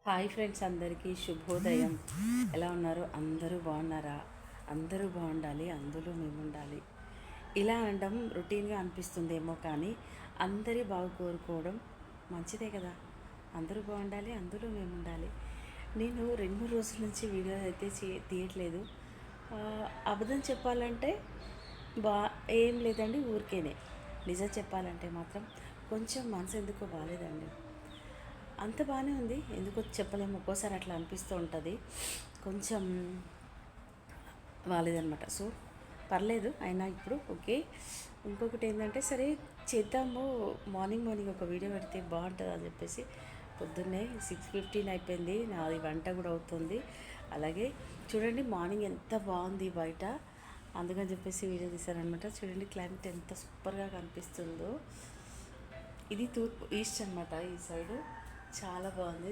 Hi friends, అందరికీ శుభోదయం. ఎలా ఉన్నారు? అందరూ బాగున్నారా? అందరూ బాగుండాలి, అందులో మేము ఉండాలి. ఇలా అనడం రొటీన్గా అనిపిస్తుందేమో, కానీ అందరి బాగు కోరుకోవడం మంచిదే కదా. అందరూ బాగుండాలి, అందులో మేము ఉండాలి. నేను 2-3 రోజుల నుంచి వీడియో అయితే తీయట్లేదు. అబద్ధం చెప్పాలంటే బా ఏం లేదండి, ఊరికేనే. నిజం చెప్పాలంటే మాత్రం కొంచెం మనసు ఎందుకో బాగాలేదండి. అంత బాగానే ఉంది, ఎందుకో చెప్పలేము. ఒక్కోసారి అట్లా అనిపిస్తూ ఉంటుంది. కొంచెం బాగాలేదనమాట. సో పర్లేదు, అయినా ఇప్పుడు ఓకే. ఇంకొకటి ఏంటంటే, సరే చేద్దాము, మార్నింగ్ ఒక వీడియో పెడితే బాగుంటుంది అని చెప్పేసి పొద్దున్నే 6:15 అయిపోయింది. నాది వంట కూడా అవుతుంది. అలాగే చూడండి, మార్నింగ్ ఎంత బాగుంది బయట, అందుకని చెప్పేసి వీడియో తీశారనమాట. చూడండి క్లైమేట్ ఎంత సూపర్గా కనిపిస్తుందో. ఇది తూర్పు ఈస్ట్ అనమాట, ఈ సైడు చాలా బాగుంది.